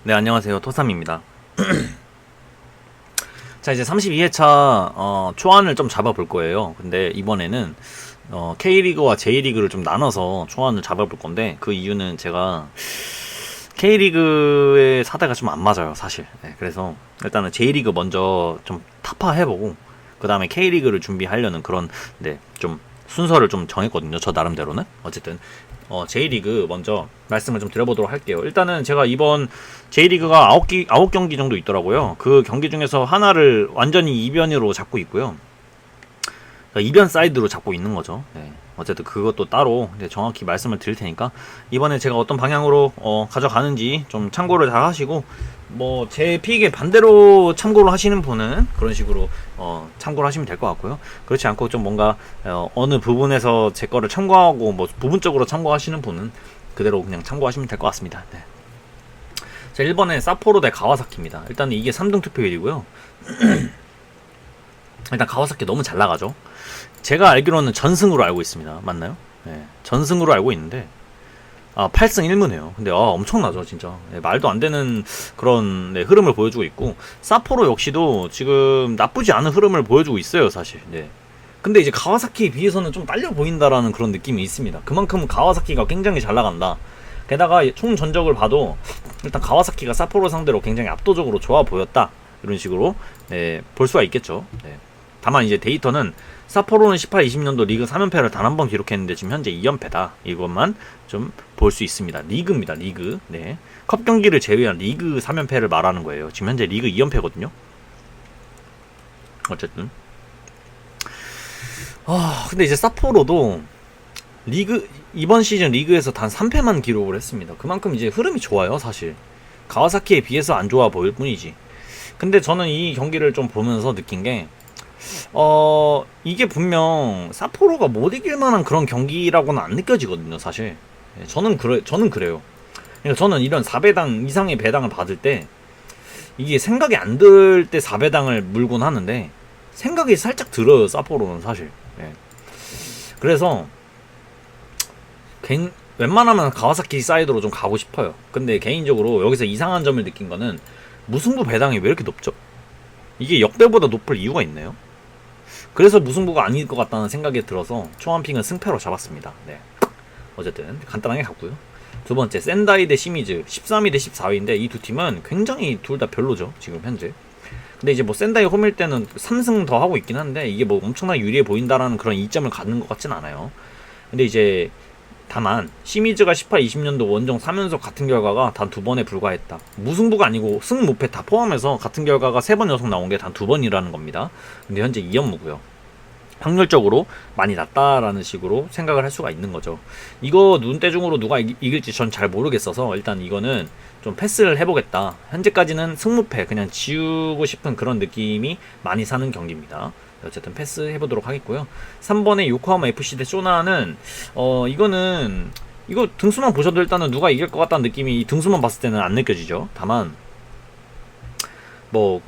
네, 안녕하세요. 토삼입니다. 자, 이제 32회차 초안을 좀 잡아볼 거예요. 근데 이번에는 K리그와 J리그를 좀 나눠서 초안을 잡아볼 건데, 그 이유는 제가 K리그의 사대가 좀 안 맞아요, 사실. 네, 그래서 일단은 J리그 먼저 좀 타파해보고, 그 다음에 K리그를 준비하려는 그런, 네, 좀 순서를 좀 정했거든요, 저 나름대로는. 어쨌든 J리그 먼저 말씀을 좀 드려보도록 할게요. 일단은 제가 이번 J리그가 9경기 정도 있더라고요. 그 경기 중에서 하나를 완전히 이변으로 잡고 있고요. 그러니까 이변 사이드로 잡고 있는 거죠. 네. 어쨌든 그것도 따로 정확히 말씀을 드릴 테니까 이번에 제가 어떤 방향으로 가져가는지 좀 참고를 잘 하시고, 뭐 제 픽에 반대로 참고를 하시는 분은 그런 식으로 참고를 하시면 될 것 같고요. 그렇지 않고 좀 뭔가 어느 부분에서 제 거를 참고하고 뭐 부분적으로 참고하시는 분은 그대로 그냥 참고하시면 될 것 같습니다. 네. 자, 1번에 사포로 대 가와사키입니다. 일단 이게 3등 투표율이고요. 일단 가와사키 너무 잘 나가죠. 제가 알기로는 전승으로 알고 있습니다. 맞나요? 네, 전승으로 알고 있는데 8승 1무네요. 근데 엄청나죠, 진짜. 네, 말도 안 되는 그런 흐름을 보여주고 있고, 사포로 역시도 지금 나쁘지 않은 흐름을 보여주고 있어요, 사실. 네. 근데 이제 가와사키에 비해서는 좀 딸려 보인다라는 그런 느낌이 있습니다. 그만큼 가와사키가 굉장히 잘 나간다. 게다가 총 전적을 봐도 일단 가와사키가 사포로 상대로 굉장히 압도적으로 좋아 보였다. 이런 식으로 볼 수가 있겠죠. 네. 다만 이제 데이터는 사포로는 18-20년도 리그 3연패를 단 한 번 기록했는데 지금 현재 2연패다. 이것만 좀 볼 수 있습니다. 리그입니다. 리그. 네. 컵 경기를 제외한 리그 3연패를 말하는 거예요. 지금 현재 리그 2연패거든요. 어쨌든. 근데 이제 사포로도 이번 시즌 리그에서 단 3패만 기록을 했습니다. 그만큼 이제 흐름이 좋아요, 사실. 가와사키에 비해서 안 좋아 보일 뿐이지. 근데 저는 이 경기를 좀 보면서 느낀 게, 이게 분명 사포로가 못 이길 만한 그런 경기라고는 안 느껴지거든요, 사실. 저는 그래요. 그러니까 저는 이런 4배당 이상의 배당을 받을 때, 이게 생각이 안 들 때 4배당을 물곤 하는데, 생각이 살짝 들어요, 사포로는 사실. 그래서, 웬만하면 가와사키 사이드로 좀 가고 싶어요. 근데 개인적으로 여기서 이상한 점을 느낀 거는, 무승부 배당이 왜 이렇게 높죠? 이게 역배보다 높을 이유가 있나요? 그래서 무승부가 아닐 것 같다는 생각이 들어서 초안핑은 승패로 잡았습니다. 네. 어쨌든 간단하게 갔고요. 두 번째 센다이 대 시미즈 13위 대 14위인데 이 두 팀은 굉장히 둘 다 별로죠, 지금 현재. 근데 이제 뭐 센다이 홈일 때는 3승 더 하고 있긴 한데 이게 뭐 엄청나게 유리해 보인다라는 그런 이점을 갖는 것 같진 않아요. 근데 이제 다만 시미즈가 18-20년도 원정 3연속 같은 결과가 단 2번에 불과했다. 무승부가 아니고 승무패 다 포함해서 같은 결과가 3번 연속 나온 게 단 2번이라는 겁니다. 근데 현재 2연무고요. 확률적으로 많이 낮다라는 식으로 생각을 할 수가 있는 거죠. 이거 눈대중으로 누가 이길지 전 잘 모르겠어서 일단 이거는 좀 패스를 해보겠다. 현재까지는 승무패 그냥 지우고 싶은 그런 느낌이 많이 사는 경기입니다. 어쨌든 패스 해보도록 하겠고요. 3번에 요코하마 FC 대 쇼나는 이거 등수만 보셔도 일단은 누가 이길 것 같다는 느낌이 등수만 봤을 때는 안 느껴지죠. 다만 뭐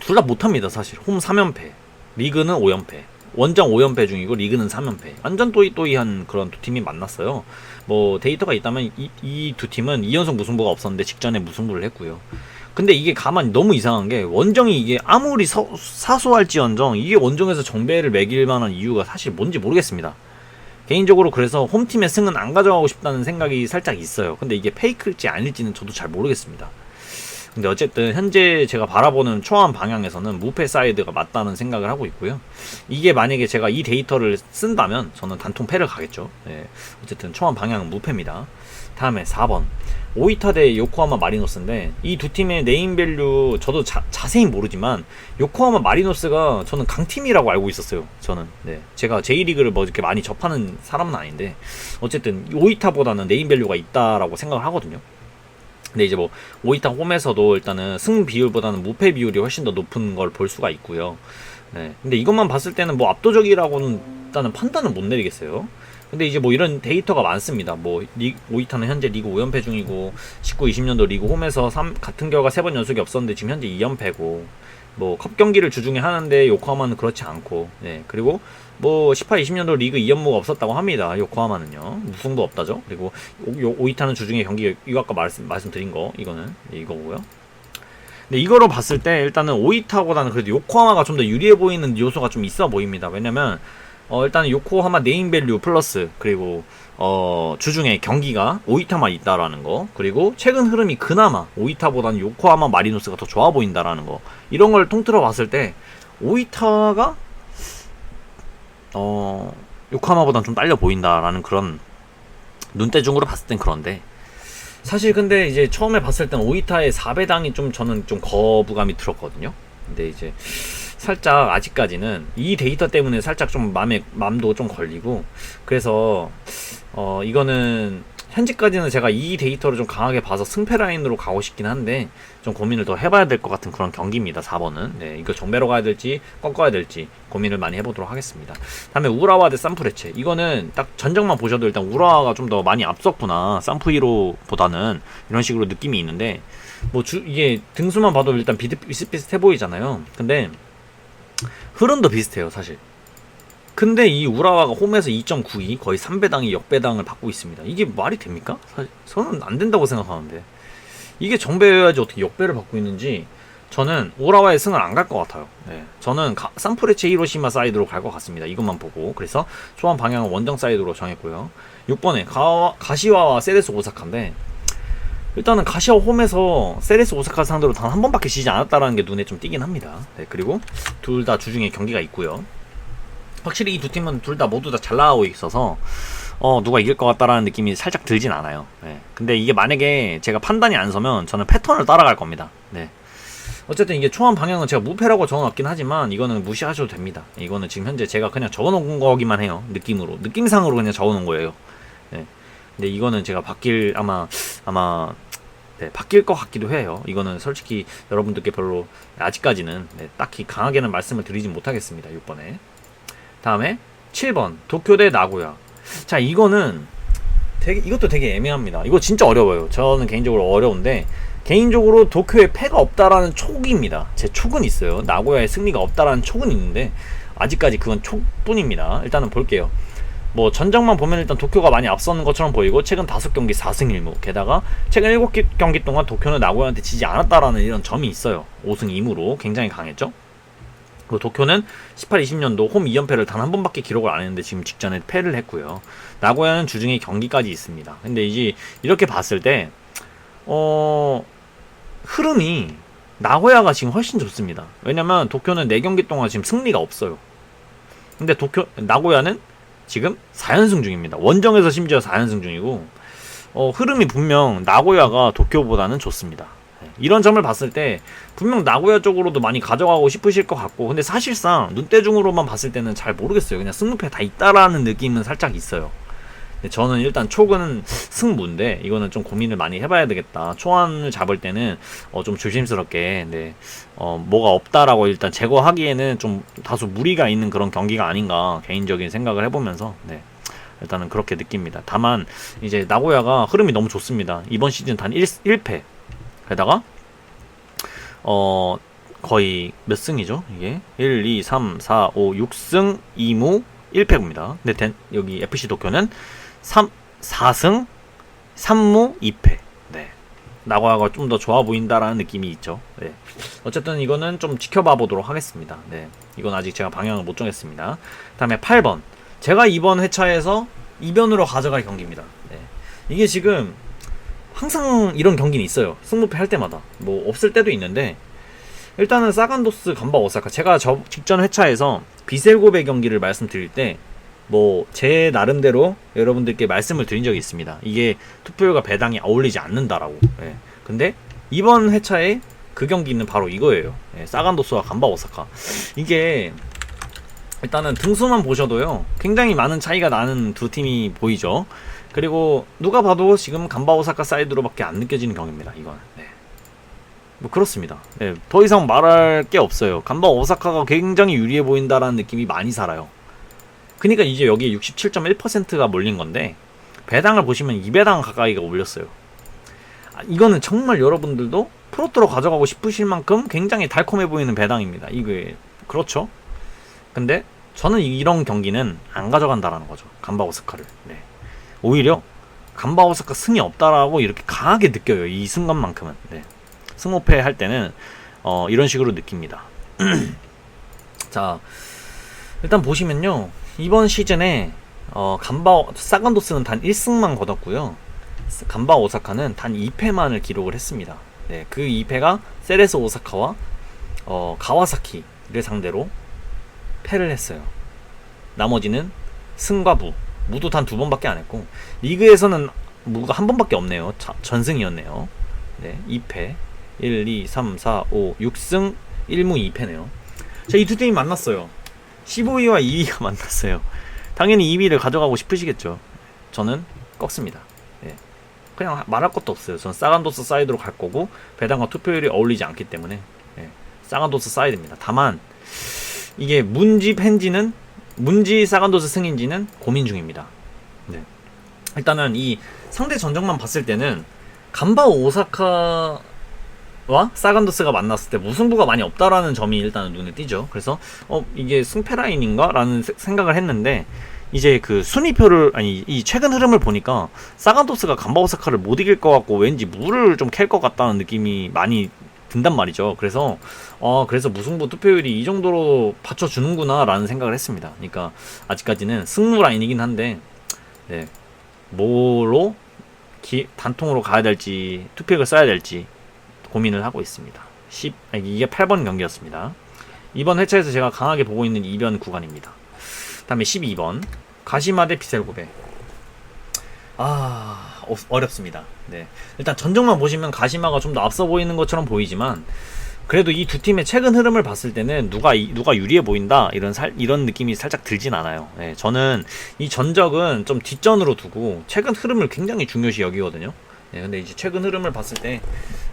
둘 다 못합니다, 사실. 홈 3연패, 리그는 5연패, 원정 5연패 중이고 리그는 3연패. 완전 또이또이한 그런 두 팀이 만났어요. 뭐 데이터가 있다면 이 두 팀은 2연속 무승부가 없었는데 직전에 무승부를 했고요. 근데 이게 가만히 너무 이상한 게 원정이 이게 아무리 사소할지언정 이게 원정에서 정배를 매길 만한 이유가 사실 뭔지 모르겠습니다. 개인적으로 그래서 홈팀의 승은 안 가져가고 싶다는 생각이 살짝 있어요. 근데 이게 페이크일지 아닐지는 저도 잘 모르겠습니다. 근데 어쨌든 현재 제가 바라보는 초안 방향에서는 무패 사이드가 맞다는 생각을 하고 있고요. 이게 만약에 제가 이 데이터를 쓴다면 저는 단통 패를 가겠죠. 네. 어쨌든 초안 방향은 무패입니다. 다음에 4번 오이타 대 요코하마 마리노스인데 이 두 팀의 네임밸류 저도 자세히 모르지만 요코하마 마리노스가 저는 강팀이라고 알고 있었어요. 저는 제가 J리그를 뭐 이렇게 많이 접하는 사람은 아닌데 어쨌든 오이타보다는 네임밸류가 있다라고 생각을 하거든요. 근데 이제 뭐 오이타 홈에서도 일단은 승 비율보다는 무패 비율이 훨씬 더 높은 걸 볼 수가 있고요. 근데 이것만 봤을 때는 뭐 압도적이라고는 일단은 판단은 못 내리겠어요. 근데 이제 뭐 이런 데이터가 많습니다. 뭐 오이타는 현재 리그 5연패 중이고 19-20년도 리그 홈에서 같은 결과 3번 연속이 없었는데 지금 현재 2연패고 뭐 컵 경기를 주중에 하는데 요코하마는 그렇지 않고, 네. 그리고 뭐 18, 20년도 리그 2연무가 없었다고 합니다. 요코하마는요. 우승도 없다죠. 그리고 오이타는 주중에 경기, 이거 아까 말씀드린 거, 이거는 이거고요. 근데 이거로 봤을 때 일단은 오이타보다는 그래도 요코하마가 좀 더 유리해 보이는 요소가 좀 있어 보입니다. 왜냐면 일단은 요코하마 네임밸류 플러스, 그리고 주중에 경기가 오이타만 있다라는 거, 그리고 최근 흐름이 그나마 오이타보다는 요코하마 마리노스가 더 좋아 보인다라는 거, 이런 걸 통틀어 봤을 때 오이타가 요코하마보다는 좀 딸려 보인다라는 그런 눈대중으로 봤을 땐 그런데, 사실 근데 이제 처음에 봤을 땐 오이타의 4배당이 좀 저는 좀 거부감이 들었거든요. 근데 이제 살짝 아직까지는 이 데이터 때문에 살짝 좀 맘도 좀 걸리고, 그래서 이거는 현재까지는 제가 이 데이터를 좀 강하게 봐서 승패 라인으로 가고 싶긴 한데 좀 고민을 더 해봐야 될 것 같은 그런 경기입니다. 4번은. 네, 이거 정배로 가야 될지 꺾어야 될지 고민을 많이 해보도록 하겠습니다. 다음에 우라와 대 산프레체. 이거는 딱 전적만 보셔도 일단 우라와가 좀 더 많이 앞섰구나, 산프히로보다는, 이런 식으로 느낌이 있는데, 뭐 이게 등수만 봐도 일단 비슷비슷해 보이잖아요. 근데 흐름도 비슷해요, 사실. 근데 이 우라와가 홈에서 2.92, 거의 3배당이 역배당을 받고 있습니다. 이게 말이 됩니까? 사실 저는 안 된다고 생각하는데, 이게 정배여야지 어떻게 역배를 받고 있는지, 저는 우라와의 승을 안 갈 것 같아요. 네. 저는 산프레체 히로시마 사이드로 갈 것 같습니다. 이것만 보고. 그래서 초반 방향은 원정 사이드로 정했고요. 6번에 가시와와 세레스 오사카인데, 일단은 가시와 홈에서 세레스 오사카 상대로 단 한 번밖에 지지 않았다는 게 눈에 좀 띄긴 합니다. 네, 그리고 둘 다 주중에 경기가 있고요. 확실히 이 두 팀은 둘 다 모두 다 잘 나가고 있어서 누가 이길 것 같다라는 느낌이 살짝 들진 않아요. 네. 근데 이게 만약에 제가 판단이 안 서면 저는 패턴을 따라갈 겁니다. 네. 어쨌든 이게 초반 방향은 제가 무패라고 적어놨긴 하지만 이거는 무시하셔도 됩니다. 이거는 지금 현재 제가 그냥 적어놓은 거기만 해요. 느낌상으로 그냥 적어놓은 거예요. 네. 근데 이거는 제가 아마 네, 바뀔 것 같기도 해요. 이거는 솔직히 여러분들께 별로 아직까지는 딱히 강하게는 말씀을 드리진 못하겠습니다. 6번에. 다음에 7번 도쿄 대 나고야. 자, 이것도 되게 애매합니다. 이거 진짜 어려워요. 저는 개인적으로 어려운데, 개인적으로 도쿄에 패가 없다라는 촉입니다. 제 촉은 있어요. 나고야의 승리가 없다라는 촉은 있는데 아직까지 그건 촉뿐입니다. 일단은 볼게요. 뭐 전적만 보면 일단 도쿄가 많이 앞서는 것처럼 보이고, 최근 5경기 4승 1무, 게다가 최근 7경기 동안 도쿄는 나고야한테 지지 않았다라는 이런 점이 있어요. 5승 2무로 굉장히 강했죠. 그리고 도쿄는 18, 20년도 홈 2연패를 단 한 번밖에 기록을 안 했는데 지금 직전에 패를 했고요. 나고야는 주중에 경기까지 있습니다. 근데 이제 이렇게 봤을 때 흐름이 나고야가 지금 훨씬 좋습니다. 왜냐면 도쿄는 4경기 동안 지금 승리가 없어요. 근데 나고야는 지금 4연승 중입니다. 원정에서 심지어 4연승 중이고, 흐름이 분명 나고야가 도쿄보다는 좋습니다. 이런 점을 봤을 때 분명 나고야 쪽으로도 많이 가져가고 싶으실 것 같고, 근데 사실상 눈대중으로만 봤을 때는 잘 모르겠어요. 그냥 승무패 다 있다라는 느낌은 살짝 있어요. 근데 저는 일단 촉은 승무인데 이거는 좀 고민을 많이 해봐야 되겠다. 초안을 잡을 때는 좀 조심스럽게, 뭐가 없다라고 일단 제거하기에는 좀 다소 무리가 있는 그런 경기가 아닌가 개인적인 생각을 해보면서, 일단은 그렇게 느낍니다. 다만 이제 나고야가 흐름이 너무 좋습니다. 이번 시즌 단 1패 게다가 거의 몇 승이죠? 이게 1, 2, 3, 4, 5, 6승 2무 1패입니다. 근데 여기 FC 도쿄는 4승 3무 2패. 네. 나고야가 좀 더 좋아 보인다라는 느낌이 있죠. 네. 어쨌든 이거는 좀 지켜봐 보도록 하겠습니다. 네. 이건 아직 제가 방향을 못 정했습니다. 다음에 8번. 제가 이번 회차에서 이변으로 가져갈 경기입니다. 네. 이게 지금 항상 이런 경기는 있어요. 승무패 할 때마다. 뭐 없을 때도 있는데, 일단은 사간도스 간바 오사카, 제가 직전 회차에서 비셀고베 경기를 말씀드릴 때 뭐 제 나름대로 여러분들께 말씀을 드린 적이 있습니다. 이게 투표율과 배당이 어울리지 않는다라고. 근데 이번 회차에 그 경기는 바로 이거예요. 사간도스와 간바 오사카. 이게 일단은 등수만 보셔도요 굉장히 많은 차이가 나는 두 팀이 보이죠. 그리고 누가 봐도 지금 간바 오사카 사이드로밖에 안 느껴지는 경기입니다. 이건. 뭐 그렇습니다. 더 이상 말할 게 없어요. 간바 오사카가 굉장히 유리해 보인다라는 느낌이 많이 살아요. 그러니까 이제 여기에 67.1%가 몰린 건데, 배당을 보시면 2배당 가까이가 올렸어요. 이거는 정말 여러분들도 프로토로 가져가고 싶으실 만큼 굉장히 달콤해 보이는 배당입니다. 이게 그렇죠. 근데 저는 이런 경기는 안 가져간다라는 거죠. 간바 오사카를. 네. 오히려 간바 오사카 승이 없다라고 이렇게 강하게 느껴요. 이 순간만큼은. 네. 승호패 할 때는 이런 식으로 느낍니다. 자, 일단 보시면요. 이번 시즌에 사간도스는 단 1승만 거뒀고요. 간바 오사카는 단 2패만을 기록을 했습니다. 네, 그 2패가 세레스 오사카와 가와사키를 상대로 패를 했어요. 나머지는 승과 무도 단 2번밖에 안 했고, 리그에서는 무가 한 번밖에 없네요. 전승이었네요. 네, 2패 1, 2, 3, 4, 5, 6승 1무 2패네요. 자, 이 두 팀이 만났어요. 15위와 2위가 만났어요. 당연히 2위를 가져가고 싶으시겠죠. 저는 꺾습니다. 네. 그냥 말할 것도 없어요. 저는 사간도스 사이드로 갈 거고, 배당과 투표율이 어울리지 않기 때문에 사간도스 사이드입니다. 다만 이게 문지 사간도스 승인지는 고민 중입니다. 네. 일단은 이 상대 전적만 봤을 때는 간바 오사카와 사간도스가 만났을 때 무승부가 많이 없다라는 점이 일단은 눈에 띄죠. 그래서 이게 승패 라인인가? 라는 생각을 했는데, 이제 그 순위표를, 이 최근 흐름을 보니까 사간도스가 간바 오사카를 못 이길 것 같고 왠지 무를 좀 캘 것 같다는 느낌이 많이 든단 말이죠. 그래서 무승부 투표율이 이 정도로 받쳐주는구나 라는 생각을 했습니다. 그러니까 아직까지는 승무 라인이긴 한데, 네, 뭐로 단통으로 가야 될지, 투표율을 써야 될지 고민을 하고 있습니다. 이게 8번 경기였습니다. 이번 회차에서 제가 강하게 보고 있는 이변 구간입니다. 다음에 12번 가시마 대 비셀고베. 어렵습니다. 네. 일단 전적만 보시면 가시마가 좀 더 앞서 보이는 것처럼 보이지만, 그래도 이 두 팀의 최근 흐름을 봤을 때는 누가 유리해 보인다 이런 느낌이 살짝 들진 않아요. 네, 저는 이 전적은 좀 뒷전으로 두고 최근 흐름을 굉장히 중요시 여기거든요. 네, 근데 이제 최근 흐름을 봤을 때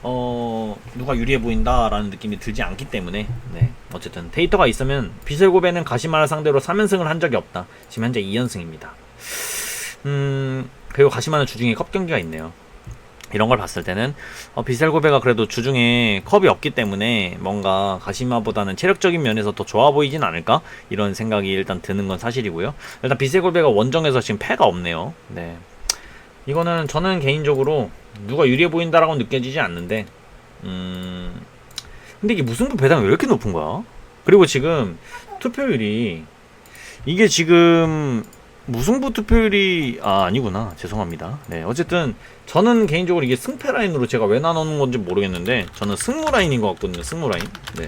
누가 유리해 보인다라는 느낌이 들지 않기 때문에, 네, 어쨌든 데이터가 있으면 비셀고베는 가시마를 상대로 3연승을 한 적이 없다. 지금 현재 2연승입니다. 그리고 가시마는 주중에 컵 경기가 있네요. 이런 걸 봤을 때는 비셀고베가 그래도 주중에 컵이 없기 때문에 뭔가 가시마보다는 체력적인 면에서 더 좋아 보이진 않을까? 이런 생각이 일단 드는 건 사실이고요. 일단 비셀고베가 원정에서 지금 패가 없네요. 네, 이거는 저는 개인적으로 누가 유리해 보인다라고 느껴지지 않는데, 근데 이게 무승부 배당이 왜 이렇게 높은 거야? 그리고 지금 투표율이, 이게 지금 무승부 투표율이 아니구나, 죄송합니다. 네, 어쨌든 저는 개인적으로 이게 승패 라인으로 제가 왜 나누는 건지 모르겠는데, 저는 승무 라인인 것 같거든요. 승무 라인. 네,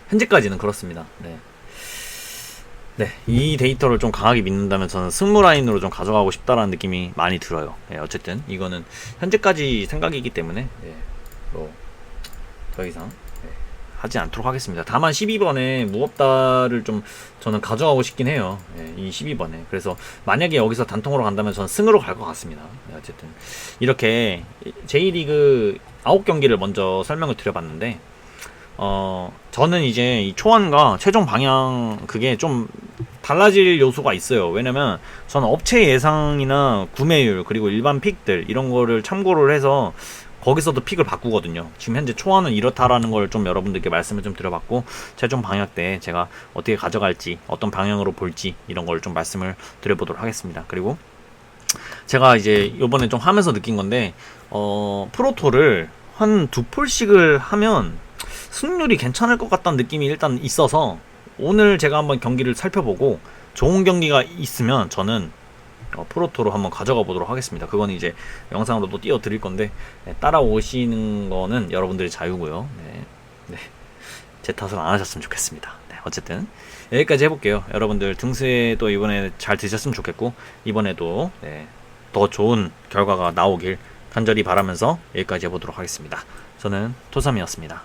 현재까지는 그렇습니다. 네, 이 데이터를 좀 강하게 믿는다면 저는 승무 라인으로 좀 가져가고 싶다라는 느낌이 많이 들어요. 네, 어쨌든 이거는 현재까지 생각이기 때문에 더 이상 하지 않도록 하겠습니다. 다만 12번에 무겁다를 좀 저는 가져가고 싶긴 해요. 이 12번에. 그래서 만약에 여기서 단통으로 간다면 저는 승으로 갈 것 같습니다. 어쨌든 이렇게 J리그 9경기를 먼저 설명을 드려봤는데, 저는 이제 이 초안과 최종 방향 그게 좀 달라질 요소가 있어요. 왜냐면 저는 업체 예상이나 구매율 그리고 일반 픽들 이런 거를 참고를 해서 거기서도 픽을 바꾸거든요. 지금 현재 초안은 이렇다라는 걸 좀 여러분들께 말씀을 좀 드려봤고, 최종 방향 때 제가 어떻게 가져갈지, 어떤 방향으로 볼지 이런 걸 좀 말씀을 드려보도록 하겠습니다. 그리고 제가 이제 이번에 좀 하면서 느낀 건데, 프로토를 한 2폴씩을 하면 승률이 괜찮을 것 같다는 느낌이 일단 있어서, 오늘 제가 한번 경기를 살펴보고 좋은 경기가 있으면 저는 프로토로 한번 가져가 보도록 하겠습니다. 그건 이제 영상으로도 띄워 드릴 건데, 따라오시는 거는 여러분들의 자유고요. 제 탓을 안 하셨으면 좋겠습니다. 어쨌든 여기까지 해볼게요. 여러분들 등수에도 이번에 잘 드셨으면 좋겠고, 이번에도 더 좋은 결과가 나오길 간절히 바라면서 여기까지 해보도록 하겠습니다. 저는 토삼이었습니다.